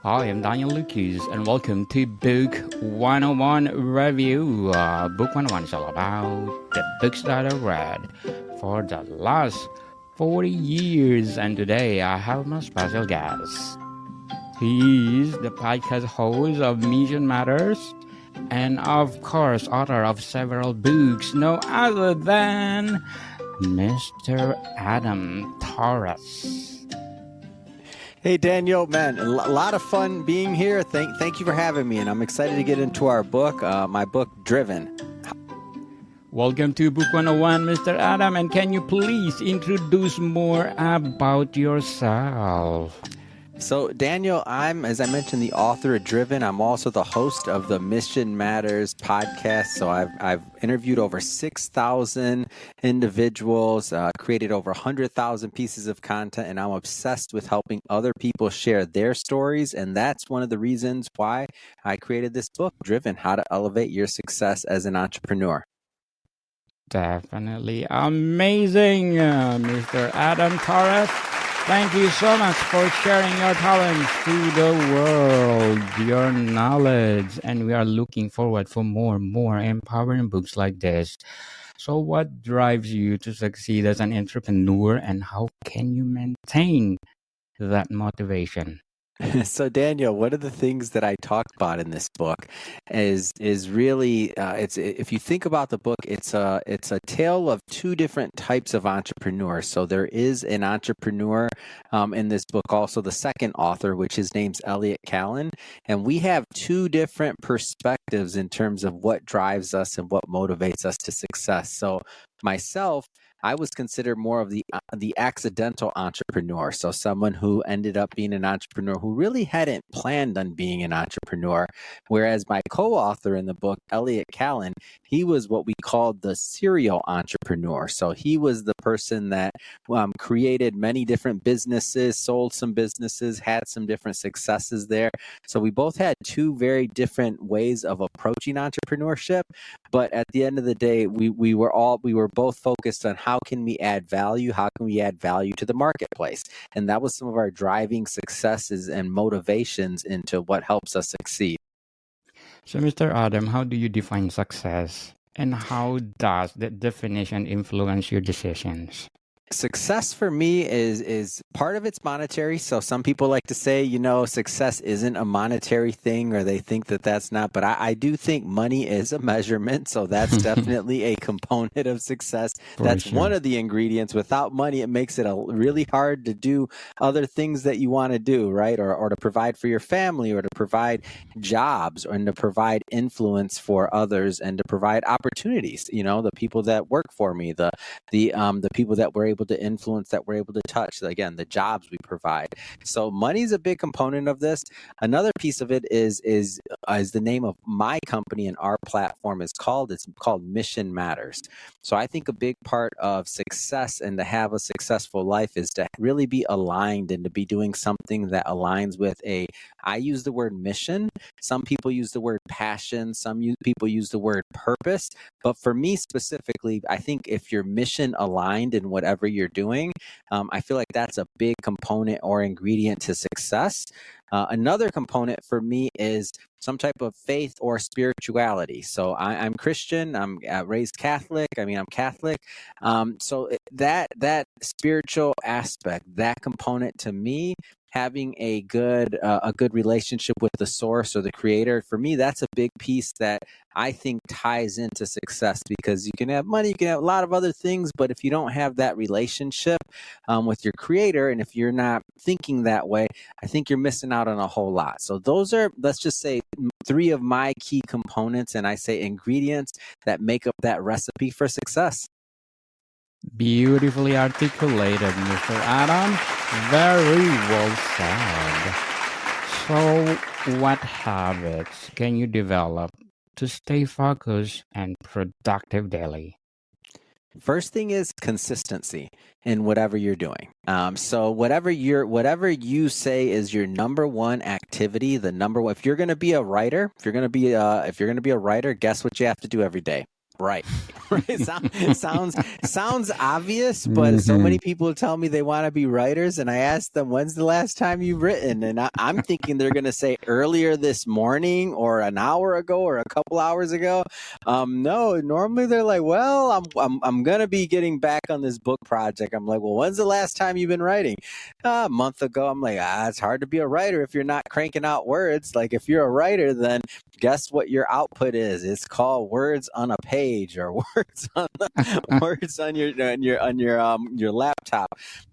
Hi, I'm Daniel Lucas, and welcome to Book 101 Review. Book 101 is all about the books that I read for the last 40 years, and today I have my special guest. He is the podcast host of Mission Matters, and of course, author of several books, no other than Mr. Adam Torres. Hey Daniel, man, a lot of fun being here. Thank you for having me, and I'm excited to get into our book, my book, Driven. Welcome to Book 101, Mr. Adam, and can you please introduce more about yourself? So Daniel, I'm, as I mentioned, the author of Driven. I'm also the host of the Mission Matters podcast. So I've interviewed over 6,000 individuals, created over 100,000 pieces of content, and I'm obsessed with helping other people share their stories. And that's one of the reasons why I created this book, Driven: How to Elevate Your Success as an Entrepreneur. Definitely amazing, Mr. Adam Torres. Thank you so much for sharing your talents to the world, your knowledge, and we are looking forward for more empowering books like this. So what drives you to succeed as an entrepreneur, and how can you maintain that motivation? So Daniel, one of the things that I talk about in this book is really it's, if you think about the book, it's a tale of two different types of entrepreneurs. So there is an entrepreneur in this book, also the second author, which his name's Elliot, Kallen, and we have two different perspectives in terms of what drives us and what motivates us to success. So myself, I was considered more of the accidental entrepreneur. So someone who ended up being an entrepreneur who really hadn't planned on being an entrepreneur. Whereas my co-author in the book, Elliot Kallen, he was what we called the serial entrepreneur. So he was the person that created many different businesses, sold some businesses, had some different successes there. So we both had two very different ways of approaching entrepreneurship. But at the end of the day, we were both focused on how can we add value? How can we add value to the marketplace? And that was some of our driving successes and motivations into what helps us succeed. So, Mr. Adam, how do you define success, and how does that definition influence your decisions? Success for me is part of it's monetary. So some people like to say, success isn't a monetary thing, or they think that that's not. But I do think money is a measurement. So that's definitely a component of success. That's one of the ingredients. Without money, it makes it really hard to do other things that you want to do, right? Or to provide for your family, or to provide jobs, and to provide influence for others, and to provide opportunities. The people that work for me, the people that we're able to influence, that we're able to touch, again, the jobs we provide. So money is a big component of this. Another piece of it is the name of my company and our platform is called Mission Matters. So I think a big part of success and to have a successful life is to really be aligned and to be doing something that aligns with I use the word mission. Some people use the word passion. Some people use the word purpose. But for me specifically, I think if you're mission aligned in whatever you're doing, I feel like that's a big component or ingredient to success. Another component for me is some type of faith or spirituality. So I'm Christian. I'm raised Catholic. I'm Catholic. So that spiritual aspect, that component to me, having a good relationship with the source or the creator, for me, that's a big piece that I think ties into success, because you can have money, you can have a lot of other things, but if you don't have that relationship with your creator, and if you're not thinking that way, I think you're missing out on a whole lot. So those are, let's just say, three of my key components, and I say ingredients that make up that recipe for success. Beautifully articulated, Mr. Adam. Very well said. So, what habits can you develop to stay focused and productive daily? First thing is consistency in whatever you're doing. So whatever you say is your number one activity, the number one. If you're going to be a writer, guess what you have to do every day? write. It sounds obvious, but so many people tell me they want to be writers, and I ask them, when's the last time you've written? And I'm thinking they're going to say earlier this morning or an hour ago or a couple hours ago. No, normally they're like, well, I'm going to be getting back on this book project. I'm like, well, when's the last time you've been writing? A month ago. I'm like, it's hard to be a writer if you're not cranking out words. Like, if you're a writer, then guess what your output is? It's called words on a page, or words on your laptop.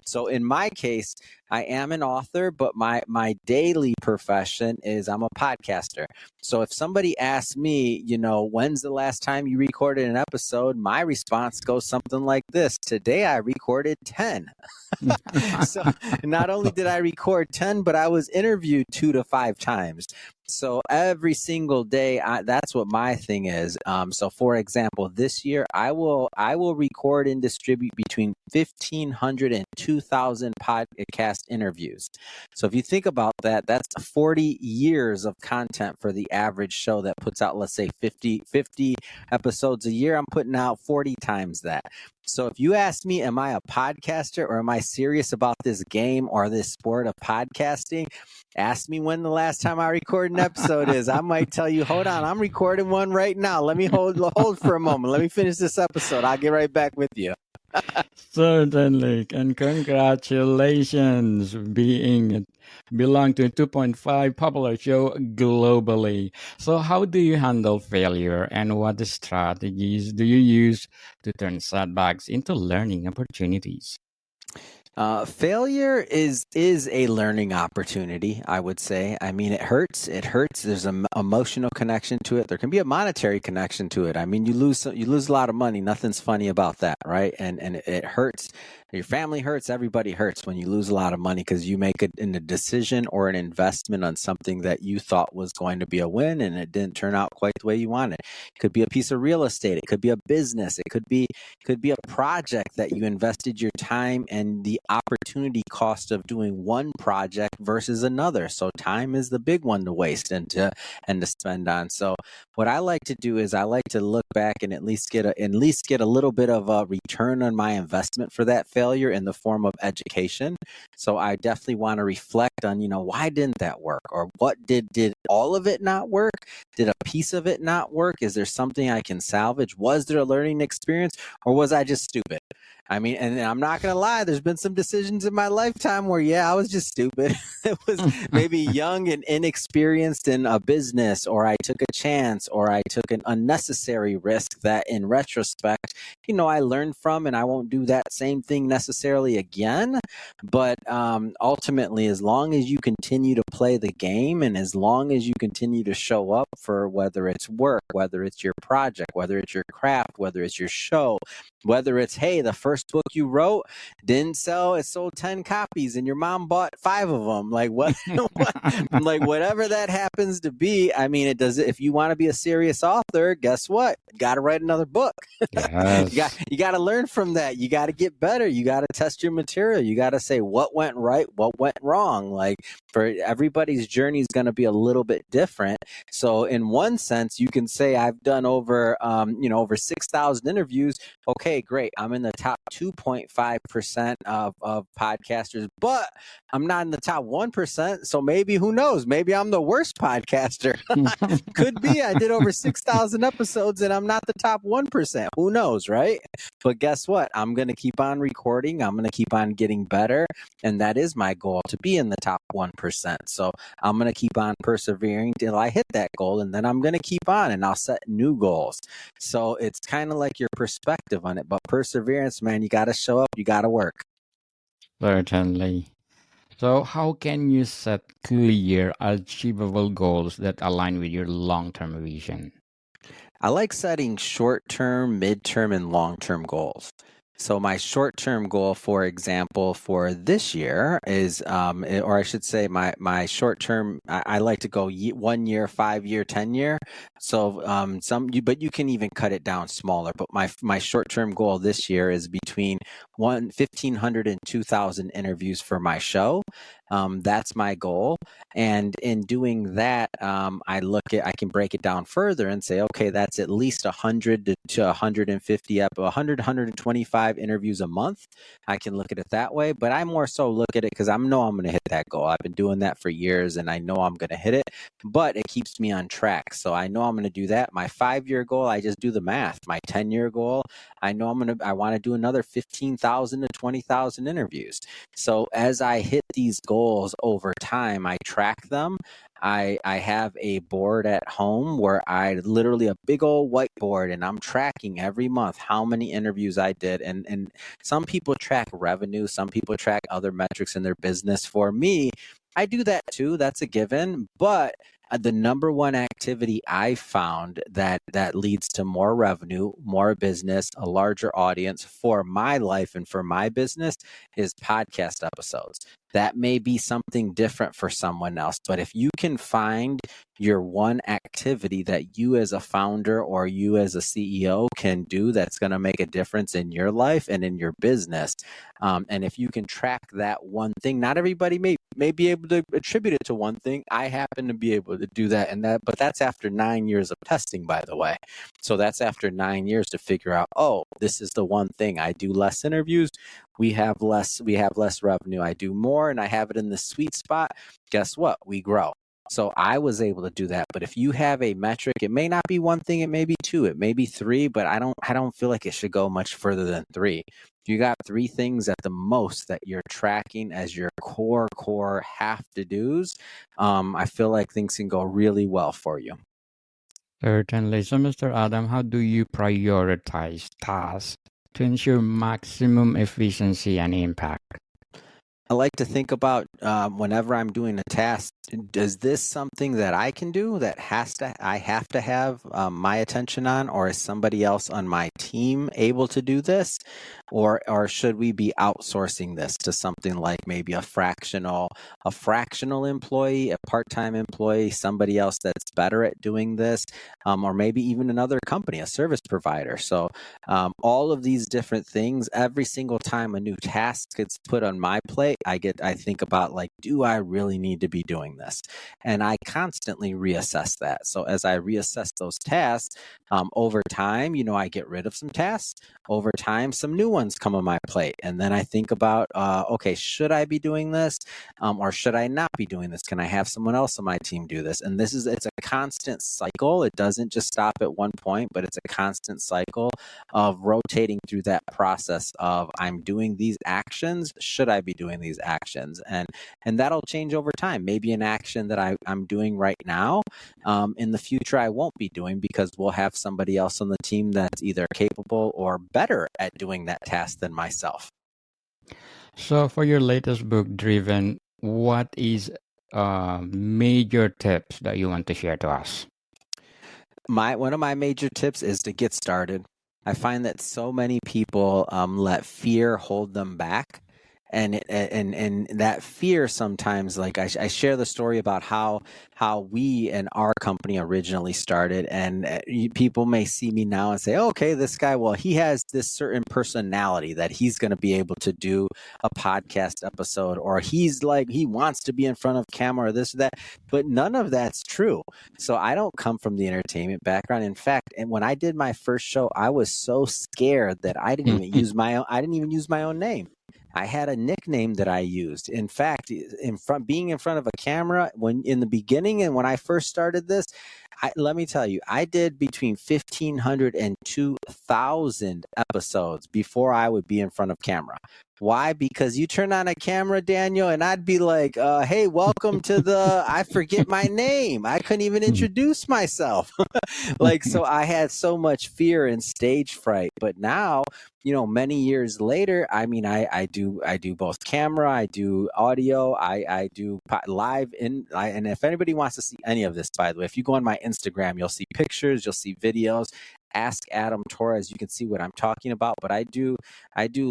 So in my case, I am an author, but my daily profession is I'm a podcaster. So if somebody asks me, when's the last time you recorded an episode? My response goes something like this: today I recorded 10. So not only did I record 10, but I was interviewed 2 to 5 times. So every single day, that's what my thing is. So for example, this year, I will record and distribute between 1,500 and 2,000 podcast interviews. So if you think about that, that's 40 years of content for the average show that puts out, let's say 50 episodes a year. I'm putting out 40 times that. So if you ask me, am I a podcaster or am I serious about this game or this sport of podcasting? Ask me when the last time I recorded an episode is. I might tell you, hold on, I'm recording one right now. Let me hold for a moment. Let me finish this episode. I'll get right back with you. Certainly, and congratulations belong to 2.5 popular show globally. So how do you handle failure, and what strategies do you use to turn setbacks into learning opportunities? Failure is a learning opportunity, I would say. I mean, it hurts. There's an emotional connection to it. There can be a monetary connection to it. I mean, you lose a lot of money. Nothing's funny about that, right? And it hurts. Your family hurts. Everybody hurts when you lose a lot of money because you make a decision or an investment on something that you thought was going to be a win, and it didn't turn out quite the way you wanted. It could be a piece of real estate. It could be a business. It could be a project that you invested your time and the opportunity cost of doing one project versus another. So time is the big one to waste and to spend on. So what I like to do is I like to look back and at least get a little bit of a return on my investment for that failure in the form of education. So I definitely want to reflect on, why didn't that work? Or what did all of it not work? Did a piece of it not work? Is there something I can salvage? Was there a learning experience, or was I just stupid? I mean, and I'm not going to lie, there's been some decisions in my lifetime where, I was just stupid. It was maybe young and inexperienced in a business, or I took a chance, or I took an unnecessary risk that in retrospect, I learned from, and I won't do that same thing necessarily again. But ultimately, as long as you continue to play the game, and as long as you continue to show up for whether it's work, whether it's your project, whether it's your craft, whether it's your show, whether it's, hey, the first book you wrote didn't sell, it sold 10 copies and your mom bought 5 of them. Like like whatever that happens to be. I mean, it does. If you want to be a serious author, guess what? You got to write another book. Yes. you got to learn from that. You got to get better. You got to test your material. You got to say what went right, what went wrong. Like, for everybody's journey is going to be a little bit different. So in one sense, you can say I've done over 6,000 interviews. Okay, great. I'm in the top 2.5% of podcasters, but I'm not in the top 1%. So maybe, who knows? Maybe I'm the worst podcaster. Could be. I did over 6,000 episodes and I'm not the top 1%. Who knows, right? But guess what? I'm going to keep on recording. I'm going to keep on getting better. And that is my goal, to be in the top 1%. So I'm going to keep on persevering till I hit that goal. And then I'm going to keep on and I'll set new goals. So it's kind of like your perspective on it. But perseverance, man, you got to show up. You got to work. Certainly. So how can you set clear, achievable goals that align with your long-term vision? I like setting short-term, mid-term, and long-term goals. So my short-term goal, for example, for this year is, or I should say my short-term, I like to go 1 year, 5 year, 10 year. So but you can even cut it down smaller. But my short-term goal this year is between 1,500 and 2,000 interviews for my show. That's my goal. And in doing that, I can break it down further and say, okay, that's at least 100 to 150 100, 125 interviews a month. I can look at it that way, but I more so look at it because I know I'm going to hit that goal. I've been doing that for years and I know I'm going to hit it, but it keeps me on track. So I know I'm going to do that. My 5-year goal, I just do the math. My 10-year goal, I know I want to do another 15,000 to 20,000 interviews. So as I hit these goals over time, I track them. I have a board at home where I literally a big old whiteboard, and I'm tracking every month how many interviews I did. And some people track revenue, some people track other metrics in their business. For me, I do that too. That's a given. But the number one activity I found that leads to more revenue, more business, a larger audience for my life and for my business is podcast episodes. That may be something different for someone else, but if you can find your one activity that you as a founder or you as a CEO can do that's going to make a difference in your life and in your business, and if you can track that one thing, not everybody may be able to attribute it to one thing. I happen to be able to do that, but that's after 9 years of testing, by the way. So that's after 9 years to figure out, oh, this is the one thing. I do less interviews, we have less revenue. I do more and I have it in the sweet spot. Guess what? We grow. So I was able to do that. But if you have a metric, it may not be one thing, it may be two, it may be three, but I don't feel like it should go much further than three. You got 3 things at the most that you're tracking as your core have to do's. I feel like things can go really well for you. Certainly. So, Mr. Adam, how do you prioritize tasks to ensure maximum efficiency and impact? I like to think about whenever I'm doing a task, is this something that I can do that I have to have my attention on, or is somebody else on my team able to do this? Or should we be outsourcing this to something like maybe a fractional employee, a part-time employee, somebody else that's better at doing this, or maybe even another company, a service provider. So all of these different things, every single time a new task gets put on my plate, I think about like, do I really need to be doing this? And I constantly reassess that. So as I reassess those tasks, over time, I get rid of some tasks. Over time, some new ones come on my plate. And then I think about, okay, should I be doing this? Or should I not be doing this? Can I have someone else on my team do this? And it's a constant cycle. It doesn't just stop at one point, but it's a constant cycle of rotating through that process of I'm doing these actions. Should I be doing these actions? And that'll change over time. Maybe an action that I'm doing right now, in the future I won't be doing because we'll have somebody else on the team that's either capable or better at doing that task than myself. So, for your latest book, Driven, what is major tips that you want to share to us? One of my major tips is to get started. I find that so many people let fear hold them back. And that fear sometimes, like I share the story about how we and our company originally started, and people may see me now and say, oh, okay, this guy, well, he has this certain personality that he's going to be able to do a podcast episode, or he's like, he wants to be in front of camera or this or that, but none of that's true. So I don't come from the entertainment background. In fact, and when I did my first show, I was so scared that I didn't even use my own name. I had a nickname that I used. In fact, being in front of a camera in the beginning and when I first started this, let me tell you, I did between 1,500 and 2,000 episodes before I would be in front of camera. Why? Because you turn on a camera, Daniel, and I'd be like, hey, welcome to I forget my name. I couldn't even introduce myself. So I had so much fear and stage fright. But now, many years later, I mean, I do both camera, I do audio, I do live and if anybody wants to see any of this, by the way, if you go on my Instagram, you'll see pictures, you'll see videos. Ask Adam Torres. You can see what I'm talking about. But I do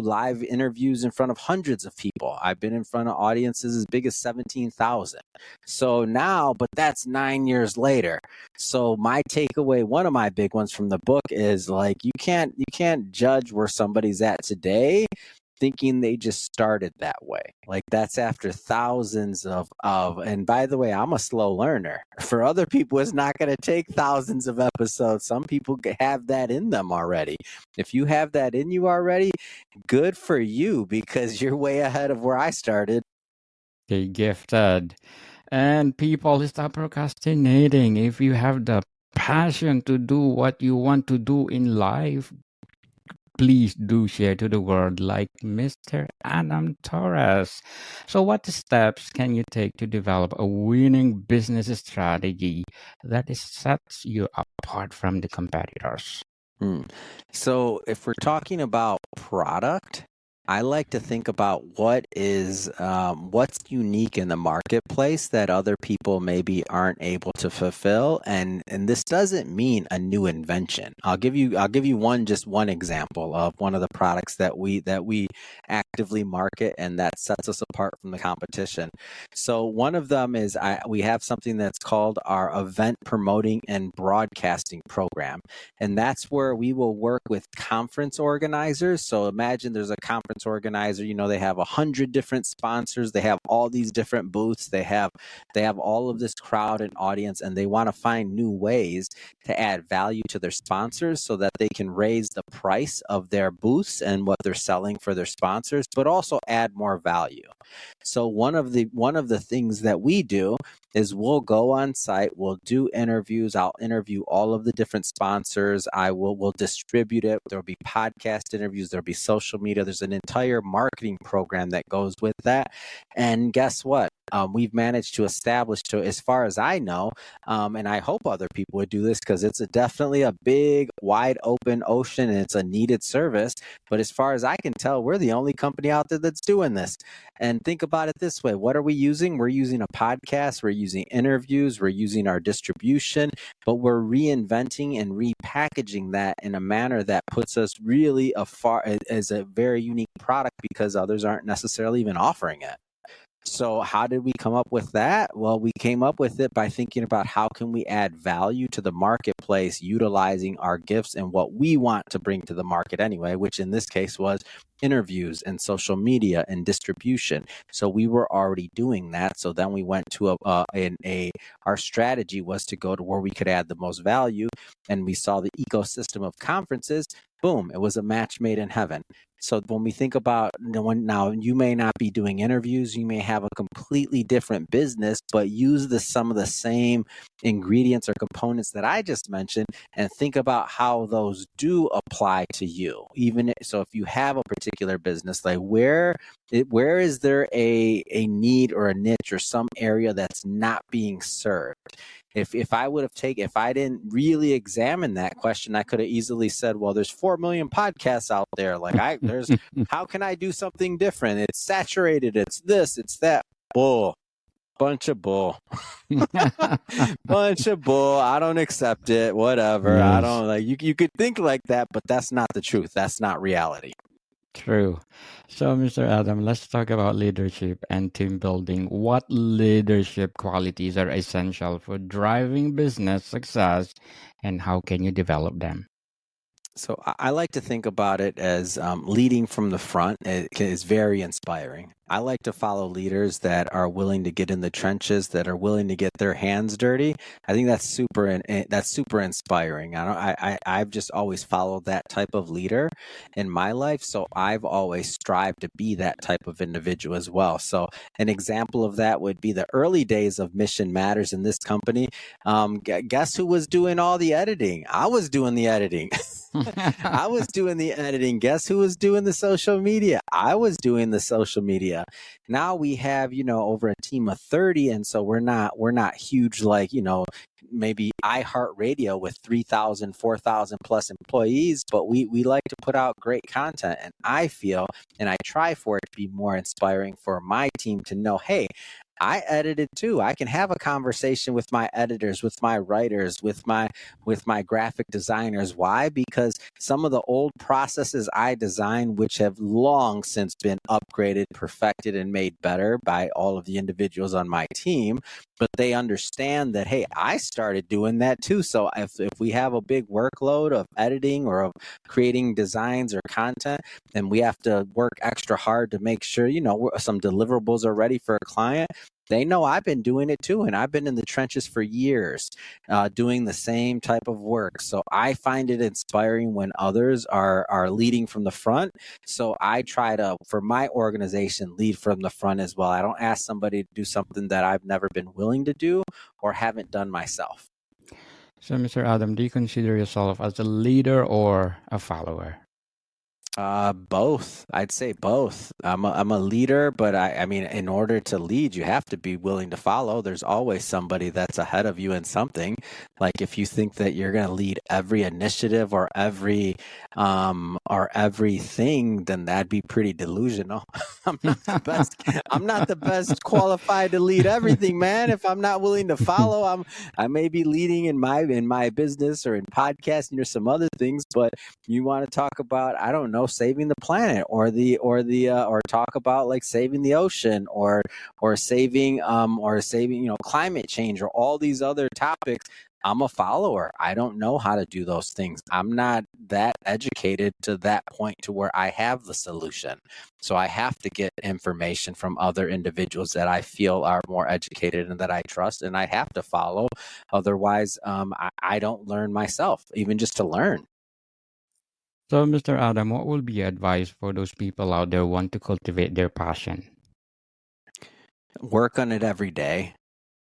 live interviews in front of hundreds of people. I've been in front of audiences as big as 17,000. So now, but that's 9 years later. So my takeaway, one of my big ones from the book is like, you can't judge where somebody's at today thinking they just started that way. Like that's after thousands and by the way, I'm a slow learner. For other people, it's not going to take thousands of episodes. Some people have that in them already. If you have that in you already, good for you, because you're way ahead of where I started. They gifted. And people stop procrastinating. If you have the passion to do what you want to do in life, please do share to the world like Mr. Adam Torres. So, what steps can you take to develop a winning business strategy that sets you apart from the competitors? So, if we're talking about product, I like to think about what's unique in the marketplace that other people maybe aren't able to fulfill, and this doesn't mean a new invention. I'll give you one example of one of the products that we actively market and that sets us apart from the competition. So one of them is we have something that's called our event promoting and broadcasting program. And that's where we will work with conference organizers. So imagine there's a conference organizer, they have 100 different sponsors. They have all these different booths. They have all of this crowd and audience, and they want to find new ways to add value to their sponsors so that they can raise the price of their booths and what they're selling for their sponsors, but also add more value. So one of the things that we do is we'll go on site, we'll do interviews. I'll interview all of the different sponsors. We'll distribute it. There'll be podcast interviews. There'll be social media. There's an entire marketing program that goes with that. And guess what? We've managed to establish, to as far as I know, and I hope other people would do this because it's definitely a big, wide open ocean and it's a needed service. But as far as I can tell, we're the only company out there that's doing this. And think about it this way. What are we using? We're using a podcast. We're using interviews. We're using our distribution, but we're reinventing and repackaging that in a manner that puts us really as a very unique product because others aren't necessarily even offering it. So how did we come up with that? Well, we came up with it by thinking about how can we add value to the marketplace utilizing our gifts and what we want to bring to the market anyway, which in this case was interviews and social media and distribution. So we were already doing that. So then we went to our strategy was to go to where we could add the most value, and we saw the ecosystem of conferences. Boom, it was a match made in heaven. So when we think about now, you may not be doing interviews, you may have a completely different business, but use some of the same ingredients or components that I just mentioned, and think about how those do apply to you. So if you have a particular business, like where is there a need or a niche or some area that's not being served? If I didn't really examine that question, I could have easily said, well, there's 4 million podcasts out there. How can I do something different? It's saturated. It's this, it's that. Bull. Bunch of bull. Bunch of bull. I don't accept it. Whatever. Yes. I don't you could think like that, but that's not the truth. That's not reality. True. So, Mr. Adam, let's talk about leadership and team building. What leadership qualities are essential for driving business success, and how can you develop them? So I like to think about it as leading from the front is very inspiring. I like to follow leaders that are willing to get in the trenches, that are willing to get their hands dirty. I think that's super inspiring. I've just always followed that type of leader in my life, so I've always strived to be that type of individual as well. So an example of that would be the early days of Mission Matters in this company. Guess who was doing all the editing? I was doing the editing. I was doing the editing. Guess who was doing the social media? I was doing the social media. Now we have, over a team of 30. And so we're not huge like, maybe iHeartRadio with 3,000, 4,000 plus employees, but we like to put out great content. And I feel, and I try for it to be more inspiring for my team to know, hey, I edited too. I can have a conversation with my editors, with my writers, with my graphic designers. Why? Because some of the old processes I designed, which have long since been upgraded, perfected, and made better by all of the individuals on my team, but they understand that, hey, I started doing that too. So if we have a big workload of editing or of creating designs or content, and we have to work extra hard to make sure, some deliverables are ready for a client, they know I've been doing it too. And I've been in the trenches for years doing the same type of work. So I find it inspiring when others are leading from the front. So I try to, for my organization, lead from the front as well. I don't ask somebody to do something that I've never been willing to do or haven't done myself. So, Mr. Adam, do you consider yourself as a leader or a follower? Both. I'd say both. I'm a leader, but I mean, in order to lead, you have to be willing to follow. There's always somebody that's ahead of you in something. Like if you think that you're going to lead every initiative or everything, then that'd be pretty delusional. I'm not the best. I'm not the best qualified to lead everything, man. If I'm not willing to follow, I may be leading in my business or in podcasting or some other things, but you want to talk about, I don't know, saving the planet or talk about like saving the ocean or saving climate change or all these other topics. I'm a follower. I don't know how to do those things. I'm not that educated to that point to where I have the solution. So I have to get information from other individuals that I feel are more educated and that I trust, and I have to follow. Otherwise, I don't learn myself, even just to learn. So, Mr. Adam, what will be your advice for those people out there who want to cultivate their passion? Work on it every day.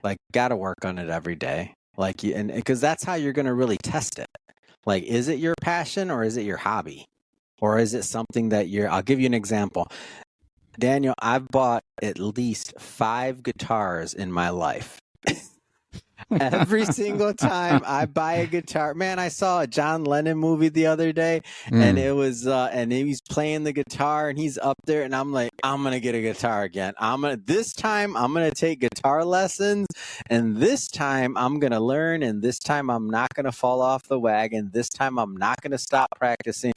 Like, gotta work on it every day. Like, and because that's how you're gonna really test it. Like, is it your passion or is it your hobby? Or is it something that I'll give you an example. Daniel, I've bought at least 5 guitars in my life. Every single time I buy a guitar, man, I saw a John Lennon movie the other day, and it was and he's playing the guitar and he's up there, and I'm like, I'm gonna get a guitar again. This time I'm gonna take guitar lessons, and this time I'm gonna learn, and this time I'm not gonna fall off the wagon. This time I'm not gonna stop practicing.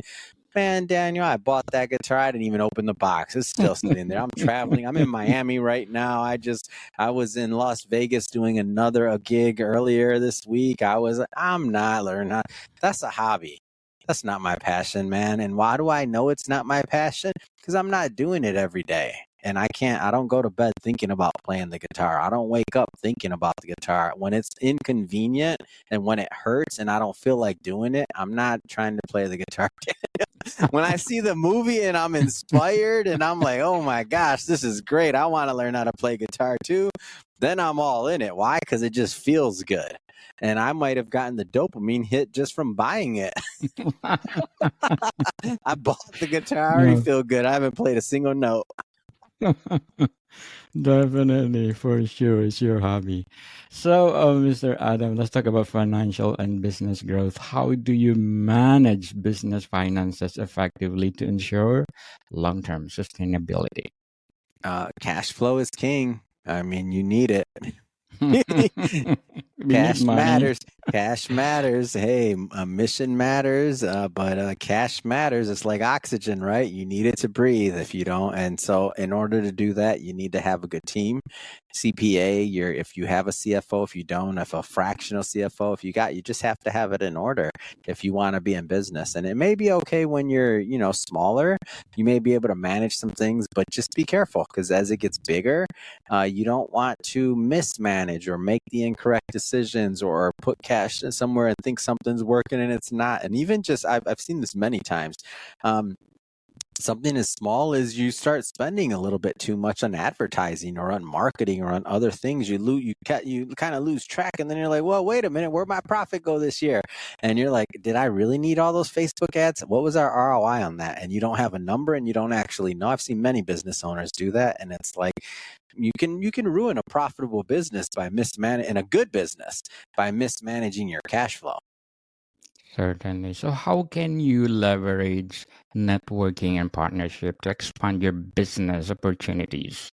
Man, Daniel, I bought that guitar. I didn't even open the box. It's still sitting there. I'm traveling. I'm in Miami right now. I was in Las Vegas doing a gig earlier this week. I'm not learning. That's a hobby. That's not my passion, man. And why do I know it's not my passion? Because I'm not doing it every day. And I don't go to bed thinking about playing the guitar. I don't wake up thinking about the guitar. When it's inconvenient and when it hurts and I don't feel like doing it, I'm not trying to play the guitar. When I see the movie and I'm inspired and I'm like, oh my gosh, this is great. I want to learn how to play guitar too. Then I'm all in it. Why? Because it just feels good. And I might have gotten the dopamine hit just from buying it. I bought the guitar. I already feel good. I haven't played a single note. Definitely, for sure, it's your hobby. So, Mr. Adam, let's talk about financial and business growth. How do you manage business finances effectively to ensure long-term sustainability? Cash flow is king. I mean, you need it. We Cash need money. matters. Cash matters. Hey, mission matters, but cash matters. It's like oxygen, right? You need it to breathe. If you don't, and so in order to do that, you need to have a good team. CPA, if you have a CFO, if you don't, if a fractional CFO, if you just have to have it in order if you want to be in business. And it may be okay when you're, smaller. You may be able to manage some things, but just be careful because as it gets bigger, you don't want to mismanage or make the incorrect decisions or put cash somewhere and think something's working and it's not. And even just, I've seen this many times. Something as small as you start spending a little bit too much on advertising or on marketing or on other things, you kind of lose track, and then you're like, well, wait a minute, where'd my profit go this year? And you're like, did I really need all those Facebook ads? What was our ROI on that? And you don't have a number and you don't actually know. I've seen many business owners do that, and it's like you can ruin a profitable business by and a good business by mismanaging your cash flow. Certainly. So, how can you leverage networking and partnership to expand your business opportunities?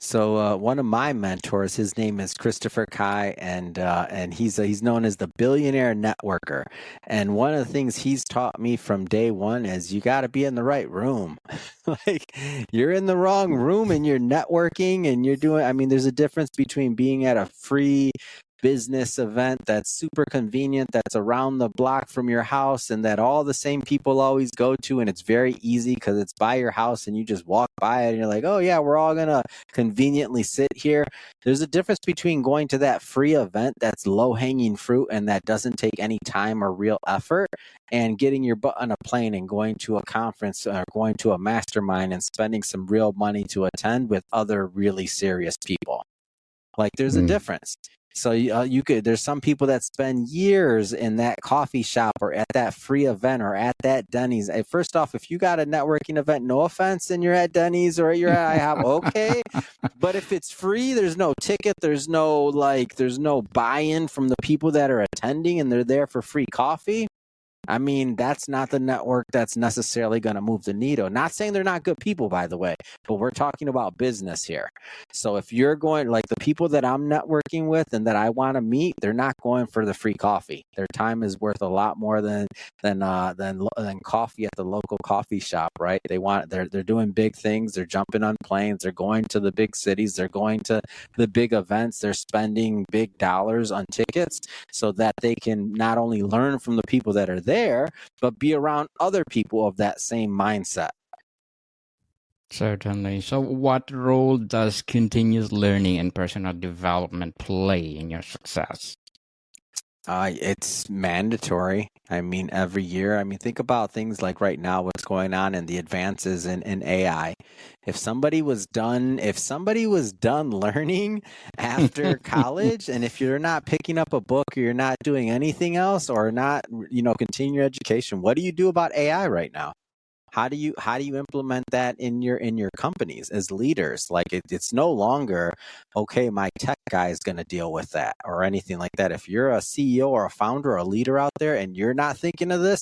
So one of my mentors, his name is Christopher Kai, and he's known as the billionaire networker. And one of the things he's taught me from day one is you got to be in the right room. Like you're in the wrong room and you're networking and you're doing. I mean, there's a difference between being at a free business event that's super convenient, that's around the block from your house, and that all the same people always go to, and it's very easy because it's by your house and you just walk by it and you're like, oh yeah, we're all gonna conveniently sit here. There's a difference between going to that free event that's low-hanging fruit and that doesn't take any time or real effort, and getting your butt on a plane and going to a conference or going to a mastermind and spending some real money to attend with other really serious people. Like there's a difference. So you could, there's some people that spend years in that coffee shop or at that free event or at that Denny's. First off, if you got a networking event, no offense, and you're at Denny's or you're at IHOP, okay. But if it's free, there's no ticket, there's no buy-in from the people that are attending and they're there for free coffee. I mean, that's not the network that's necessarily going to move the needle. Not saying they're not good people, by the way, but we're talking about business here. So if you're going, like the people that I'm networking with and that I want to meet, they're not going for the free coffee. Their time is worth a lot more than coffee at the local coffee shop, right? They're doing big things. They're jumping on planes. They're going to the big cities. They're going to the big events. They're spending big dollars on tickets so that they can not only learn from the people that are there, but be around other people of that same mindset. Certainly. So, what role does continuous learning and personal development play in your success? It's mandatory. I mean, every year. I mean, think about things like right now, what's going on and the advances in AI. If somebody was done learning after college, and if you're not picking up a book or you're not doing anything else or not, continue your education, what do you do about AI right now? How do you implement that in your companies as leaders? Like it's no longer, okay, my tech guy is going to deal with that or anything like that. If you're a CEO or a founder or a leader out there and you're not thinking of this,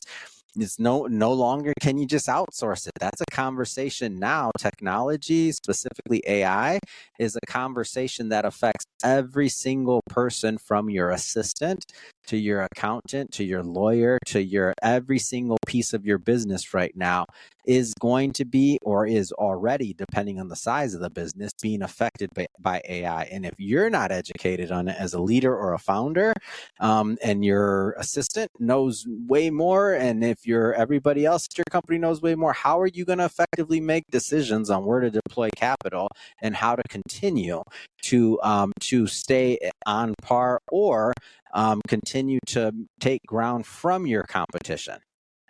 it's no longer can you just outsource it. That's a conversation now. Technology, specifically AI, is a conversation that affects every single person, from your assistant to your accountant to your lawyer to your every single piece of your business right now is going to be, or is already, depending on the size of the business, being affected by AI. And if you're not educated on it as a leader or a founder, and your assistant knows way more, and if everybody else at your company knows way more, how are you going to effectively make decisions on where to deploy capital and how to continue to stay on par or continue to take ground from your competition?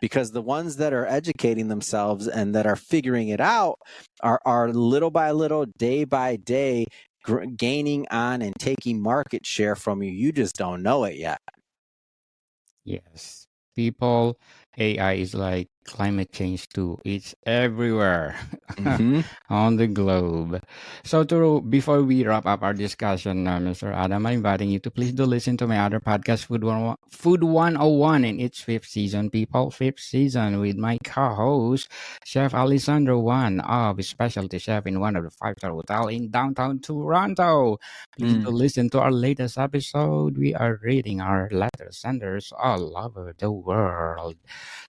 Because the ones that are educating themselves and that are figuring it out are little by little, day by day, gaining on and taking market share from you. You just don't know it yet. Yes. People, AI is like climate change too. It's everywhere on the globe. So before we wrap up our discussion, Mr. Adam, I'm inviting you to please do listen to my other podcast, Food 101, in its fifth season, people. Fifth season with my co-host, Chef Alessandro Juan, of specialty chef in one of the five-star hotel in downtown Toronto. Please do listen to our latest episode. We are reading our letter senders all over the world.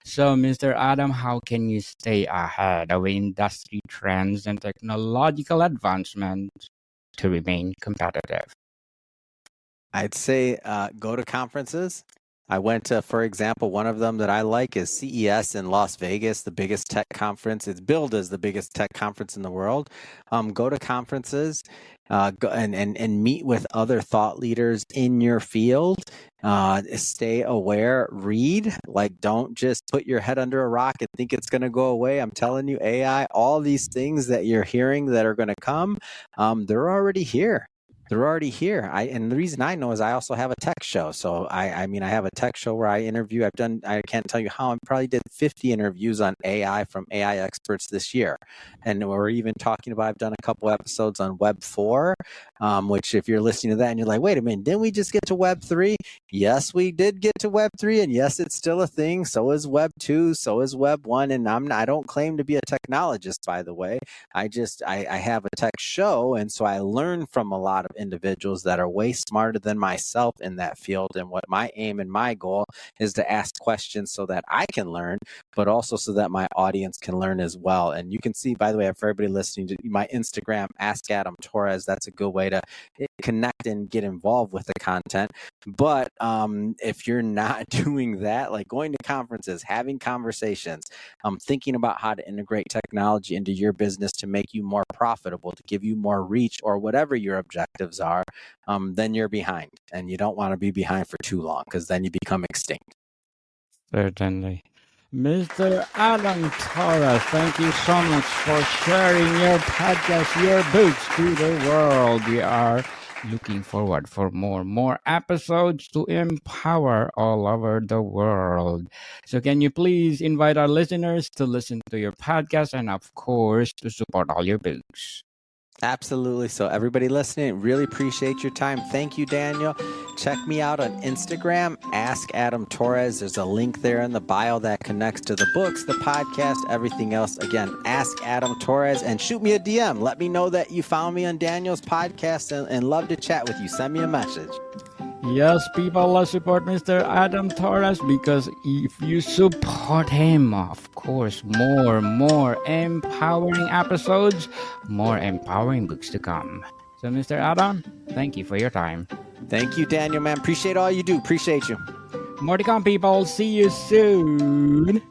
So, Mr. Adam, how can you stay ahead of industry trends and technological advancements to remain competitive? I'd say go to conferences. I went to, for example, one of them that I like is CES in Las Vegas, the biggest tech conference. It's billed as the biggest tech conference in the world. Go to conferences, go and meet with other thought leaders in your field. Stay aware, read, like don't just put your head under a rock and think it's going to go away. I'm telling you, AI, all these things that you're hearing that are going to come, they're already here. they're already here. And the reason I know is I also have a tech show. So I mean, I have a tech show where I interview. I can't tell you how, I probably did 50 interviews on AI from AI experts this year. And we're even talking about, I've done a couple episodes on Web 4, which if you're listening to that and you're like, wait a minute, didn't we just get to Web 3? Yes, we did get to Web 3. And yes, it's still a thing. So is Web 2. So is Web 1. And I don't claim to be a technologist, by the way. I have a tech show. And so I learn from a lot of individuals that are way smarter than myself in that field. And what my aim and my goal is to ask questions so that I can learn, but also so that my audience can learn as well. And you can see, by the way, for everybody listening to my Instagram, Ask Adam Torres, that's a good way to connect and get involved with the content. But if you're not doing that, like going to conferences, having conversations, thinking about how to integrate technology into your business to make you more profitable, to give you more reach, or whatever your objectives are, then you're behind. And you don't want to be behind for too long, because then you become extinct. Certainly. Mr. Adam Torres, thank you so much for sharing your podcast, your books to the world. We are looking forward for more episodes to empower all over the world. So can you please invite our listeners to listen to your podcast and of course to support all your books? Absolutely. So everybody listening, really appreciate your time. Thank you, Daniel. Check me out on Instagram, Ask Adam Torres. There's a link there in the bio that connects to the books, the podcast, everything else. Again, Ask Adam Torres, and shoot me a DM. Let me know that you found me on Daniel's podcast and love to chat with you. Send me a message. Yes, people, let's support Mr. Adam Torres, because if you support him, of course, more empowering episodes, more empowering books to come. So, Mr. Adam, thank you for your time. Thank you, Daniel, man. Appreciate all you do. Appreciate you. More to come, people. See you soon.